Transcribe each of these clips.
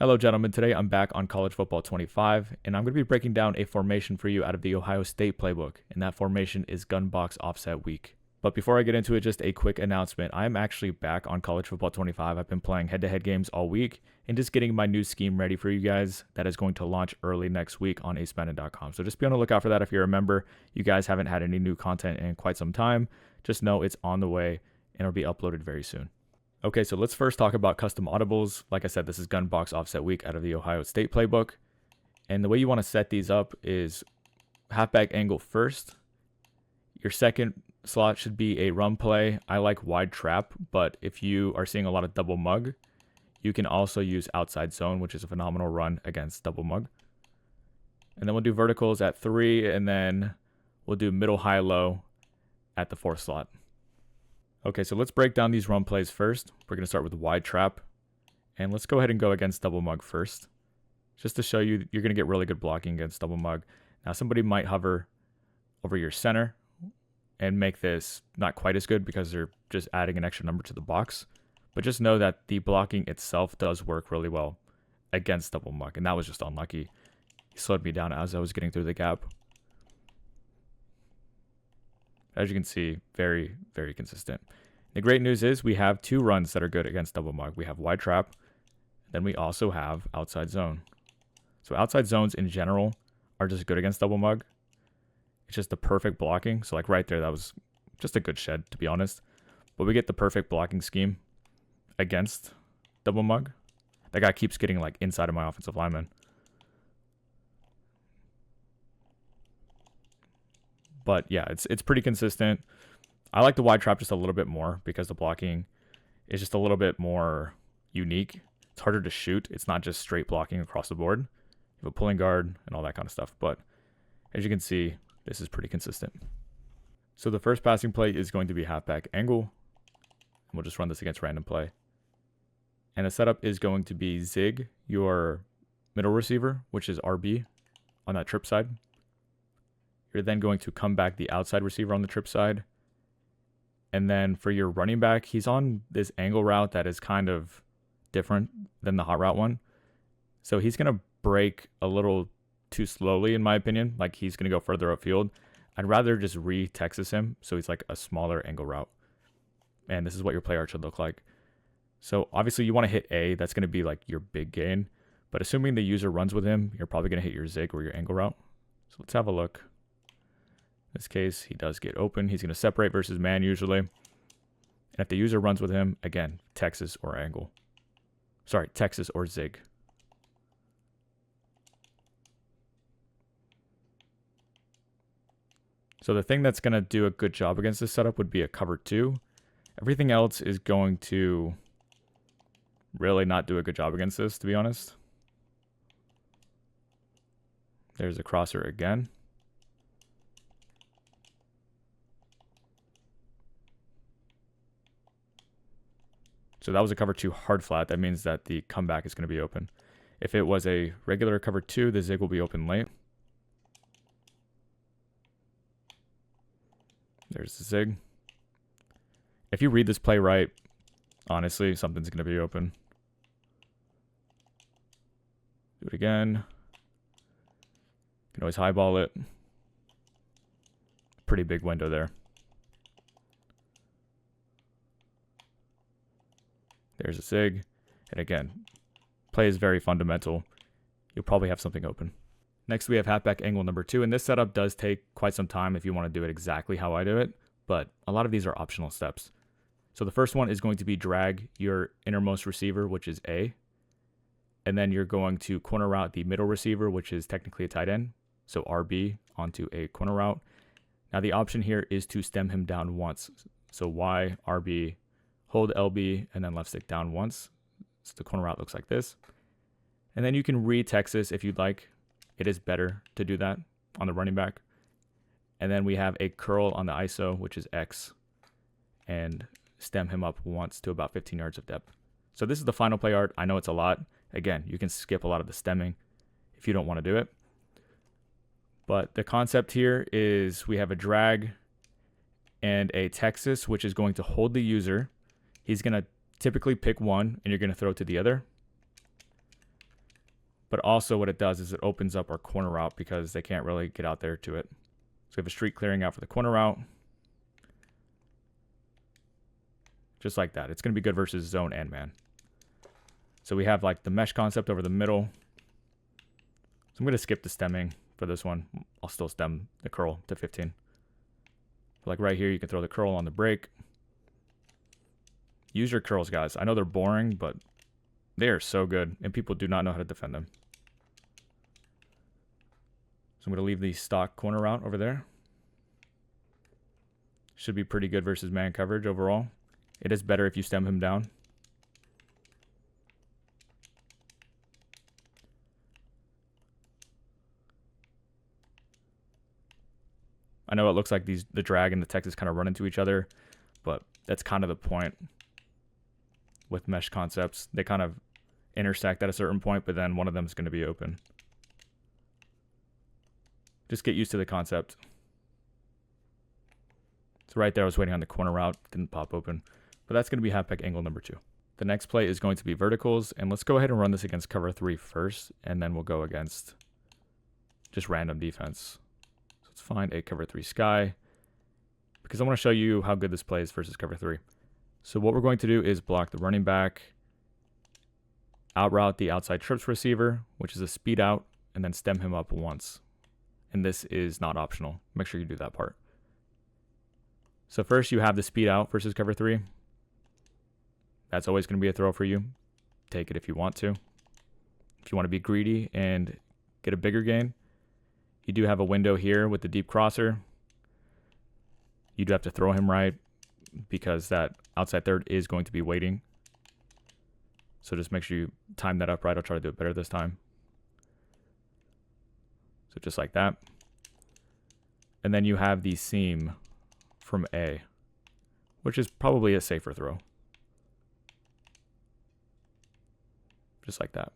Hello, gentlemen. Today I'm back on College Football 25, and I'm going to be breaking down a formation for you out of the Ohio State playbook, and that formation is gun box offset week. But before I get into it, just a quick announcement. I'm actually back on College Football 25. I've been playing head-to-head games all week and just getting my new scheme ready for you guys that is going to launch early next week on acebandit.com. So just be on the lookout for that. If you're a member, you guys haven't had any new content in quite some time, just know it's on the way and it'll be uploaded very soon. Okay, so let's first talk about custom audibles. Like I said, this is gun box offset week out of the Ohio State playbook. And the way you want to set these up is halfback angle first. Your second slot should be a run play. I like wide trap, but if you are seeing a lot of double mug, you can also use outside zone, which is a phenomenal run against double mug. And then we'll do verticals at 3, and then we'll do middle, high, low at the 4th slot. Okay, so let's break down these run plays first. We're going to start with wide trap. And let's go ahead and go against double mug first. Just to show you, you're going to get really good blocking against double mug. Now, somebody might hover over your center and make this not quite as good because they're just adding an extra number to the box. But just know that the blocking itself does work really well against double mug. And that was just unlucky. He slowed me down as I was getting through the gap. As you can see, very, very consistent. The great news is we have 2 runs that are good against double mug. We have wide trap, then we also have outside zone. So outside zones in general are just good against double mug. It's just the perfect blocking. So like right there, that was just a good shed, to be honest. But we get the perfect blocking scheme against double mug. That guy keeps getting like inside of my offensive lineman. But yeah, it's pretty consistent. I like the wide trap just a little bit more because the blocking is just a little bit more unique. It's harder to shoot. It's not just straight blocking across the board. You have a pulling guard and all that kind of stuff. But as you can see, this is pretty consistent. So the first passing play is going to be halfback angle. And we'll just run this against random play. And the setup is going to be zig your middle receiver, which is RB on that trip side. You're then going to come back the outside receiver on the trip side. And then for your running back, he's on this angle route that is kind of different than the hot route one. So he's going to break a little too slowly, in my opinion. Like he's going to go further upfield. I'd rather just re-Texas him so he's like a smaller angle route. And this is what your play art should look like. So obviously you want to hit A. That's going to be like your big gain. But assuming the user runs with him, you're probably going to hit your zig or your angle route. So let's have a look. In this case, he does get open. He's going to separate versus man usually. And if the user runs with him, again, Texas or angle. Sorry, Texas or zig. So the thing that's going to do a good job against this setup would be a cover 2. Everything else is going to really not do a good job against this, to be honest. There's a crosser again. So that was a cover 2 hard flat. That means that the comeback is going to be open. If it was a regular cover 2, the zig will be open late. There's the zig. If you read this play right, honestly, something's going to be open. Do it again. You can always highball it. Pretty big window there. There's a zig. And again, play is very fundamental. You'll probably have something open. Next, we have halfback angle number 2. And this setup does take quite some time if you want to do it exactly how I do it. But a lot of these are optional steps. So the first one is going to be drag your innermost receiver, which is A. And then you're going to corner route the middle receiver, which is technically a tight end. So RB onto a corner route. Now the option here is to stem him down once. So Y, RB, hold LB, and then left stick down once. So the corner route looks like this. And then you can re-Texas if you'd like. It is better to do that on the running back. And then we have a curl on the ISO, which is X. And stem him up once to about 15 yards of depth. So this is the final play art. I know it's a lot. Again, you can skip a lot of the stemming if you don't want to do it. But the concept here is we have a drag and a Texas, which is going to hold the user. He's going to typically pick one, and you're going to throw to the other. But also what it does is it opens up our corner route because they can't really get out there to it. So we have a streak clearing out for the corner route. Just like that. It's going to be good versus zone and man. So we have like the mesh concept over the middle. So I'm going to skip the stemming for this one. I'll still stem the curl to 15. Like right here, you can throw the curl on the break. Use your curls, guys. I know they're boring, but they are so good, and people do not know how to defend them. So I'm going to leave the stock corner route over there. Should be pretty good versus man coverage overall. It is better if you stem him down. I know it looks like the drag and the Texas kind of run into each other, but that's kind of the point with mesh concepts. They kind of intersect at a certain point, but then one of them is going to be open. Just get used to the concept. So right there, I was waiting on the corner route, didn't pop open, but that's going to be halfback angle number 2. The next play is going to be verticals, and let's go ahead and run this against cover 3 first, and then we'll go against just random defense. So let's find a cover 3 sky, because I want to show you how good this play is versus cover 3. So what we're going to do is block the running back, out route the outside trips receiver, which is a speed out, and then stem him up once. And this is not optional. Make sure you do that part. So first you have the speed out versus cover 3. That's always going to be a throw for you. Take it if you want to. If you want to be greedy and get a bigger gain, you do have a window here with the deep crosser. You do have to throw him right because that outside third is going to be waiting. So just make sure you time that up right. I'll try to do it better this time. So just like that. And then you have the seam from A, which is probably a safer throw. Just like that.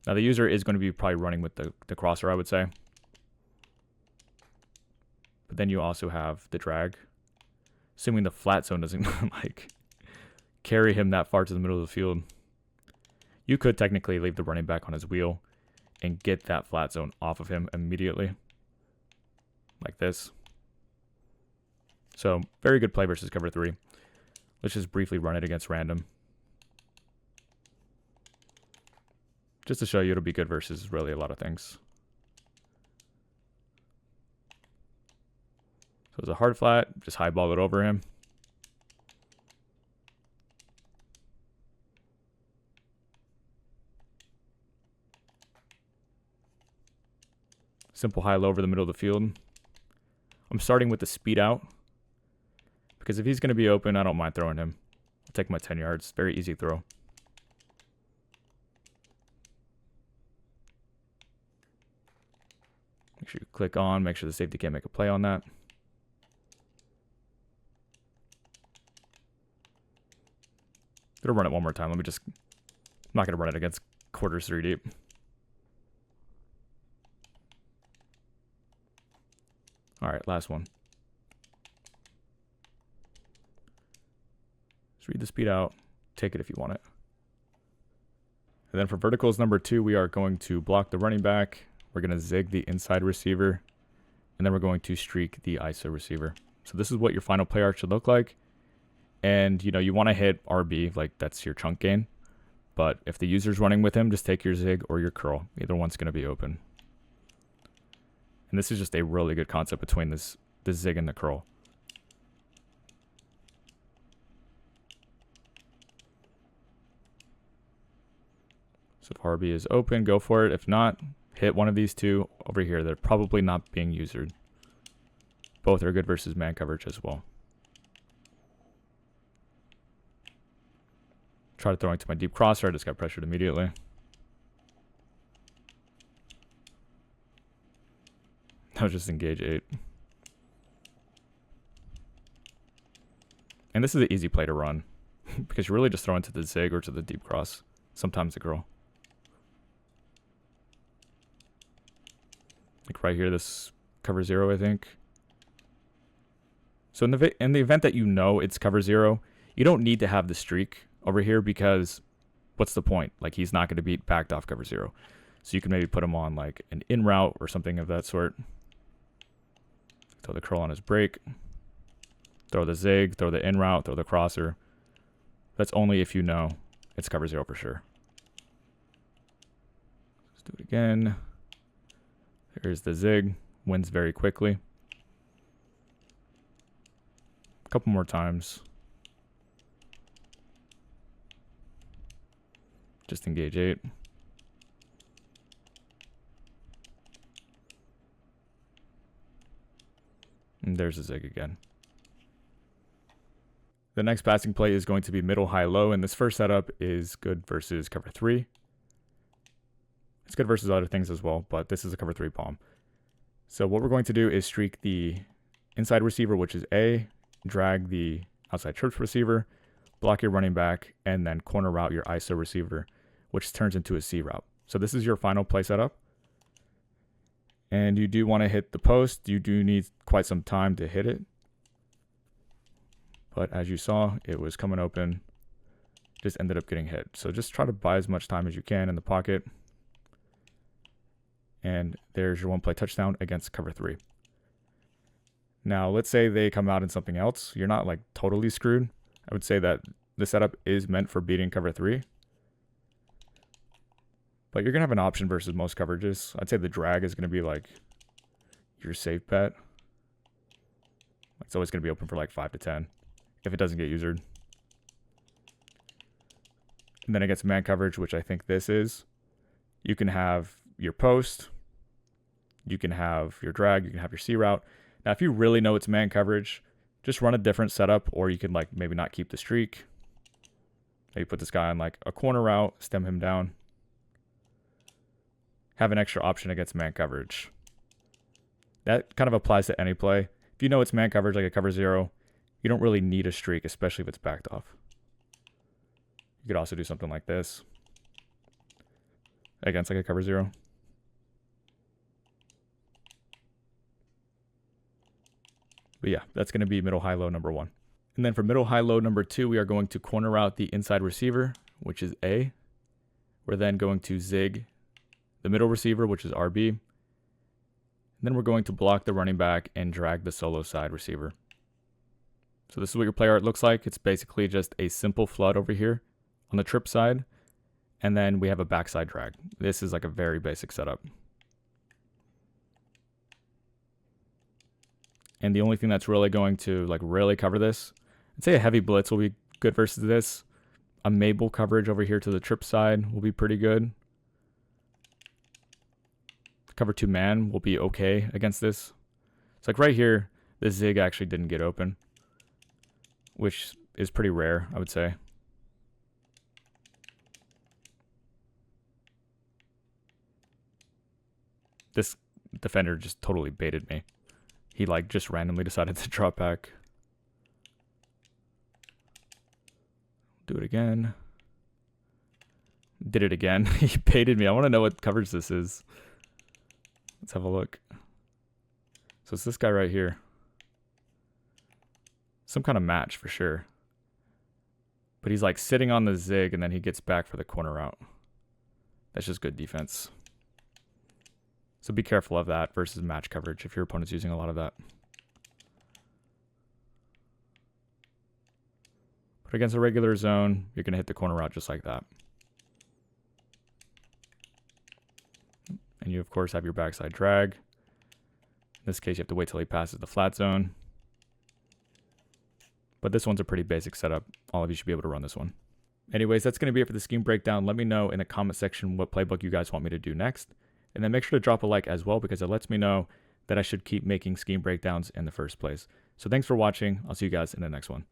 Now the user is going to be probably running with the crosser, I would say. But then you also have the drag. Assuming the flat zone doesn't like carry him that far to the middle of the field. You could technically leave the running back on his wheel and get that flat zone off of him immediately. Like this. So, very good play versus cover 3. Let's just briefly run it against random. Just to show you it'll be good versus really a lot of things. So it's a hard flat, just highball it over him. Simple high-low over the middle of the field. I'm starting with the speed out. Because if he's going to be open, I don't mind throwing him. I'll take my 10 yards. Very easy throw. Make sure you click on. Make sure the safety can't make a play on that. I'm going to run it one more time. I'm not going to run it against quarters 3 deep. All right, last one. Just read the speed out. Take it if you want it. And then for verticals number 2, we are going to block the running back. We're going to zig the inside receiver. And then we're going to streak the ISO receiver. So this is what your final play arc should look like. And, you know, you want to hit RB, like that's your chunk gain. But if the user's running with him, just take your zig or your curl. Either one's going to be open. And this is just a really good concept between the zig and the curl. So if RB is open, go for it. If not, hit one of these two over here. They're probably not being usered. Both are good versus man coverage as well. Try to throw into my deep crosser. I just got pressured immediately. I'll just engage 8. And this is an easy play to run because you're really just throwing to the zig or to the deep cross. Sometimes the curl. Like right here, this cover 0, I think. So in the event that you know it's cover 0, you don't need to have the streak over here because what's the point? Like he's not going to be backed off cover 0. So you can maybe put him on like an in route or something of that sort. Throw the curl on his break. Throw the zig, throw the in route, throw the crosser. That's only if you know it's cover 0 for sure. Let's do it again. There's the zig. Wins very quickly. A couple more times. Just engage 8. And there's a zig again. The next passing play is going to be middle, high, low, and this first setup is good versus cover 3. It's good versus other things as well, but this is a cover 3 palm. So what we're going to do is streak the inside receiver, which is A, drag the outside trips receiver, block your running back, and then corner route your ISO receiver, which turns into a C route. So this is your final play setup. And you do want to hit the post. You do need quite some time to hit it. But as you saw, it was coming open. Just ended up getting hit. So just try to buy as much time as you can in the pocket. And there's your one play touchdown against cover 3. Now, let's say they come out in something else. You're not like totally screwed. I would say that the setup is meant for beating cover 3. But you're going to have an option versus most coverages. I'd say the drag is going to be like your safe bet. It's always going to be open for like 5 to 10 if it doesn't get usered. And then against man coverage, which I think this is, you can have your post, you can have your drag, you can have your C route. Now, if you really know it's man coverage, just run a different setup, or you can like maybe not keep the streak. Maybe put this guy on like a corner route, stem him down. Have an extra option against man coverage. That kind of applies to any play. If you know it's man coverage, like a cover 0, you don't really need a streak, especially if it's backed off. You could also do something like this against like a cover 0. But yeah, that's going to be middle, high, low number 1. And then for middle, high, low number 2, we are going to corner out the inside receiver, which is A. We're then going to zig the middle receiver, which is RB. And then we're going to block the running back and drag the solo side receiver. So this is what your play art looks like. It's basically just a simple flood over here on the trip side. And then we have a backside drag. This is like a very basic setup. And the only thing that's really going to like really cover this, I'd say a heavy blitz will be good versus this. A Mabel coverage over here to the trip side will be pretty good. Cover 2 man will be okay against this. It's like right here, this zig actually didn't get open, which is pretty rare, I would say. This defender just totally baited me. He like just randomly decided to drop back. Do it again. Did it again. He baited me. I want to know what coverage this is. Let's have a look. So it's this guy right here. Some kind of match for sure. But he's like sitting on the zig and then he gets back for the corner route. That's just good defense. So be careful of that versus match coverage if your opponent's using a lot of that. But against a regular zone, you're going to hit the corner route just like that. And you, of course, have your backside drag. In this case, you have to wait till he passes the flat zone. But this one's a pretty basic setup. All of you should be able to run this one. Anyways, that's going to be it for the scheme breakdown. Let me know in the comment section what playbook you guys want me to do next. And then make sure to drop a like as well, because it lets me know that I should keep making scheme breakdowns in the first place. So thanks for watching. I'll see you guys in the next one.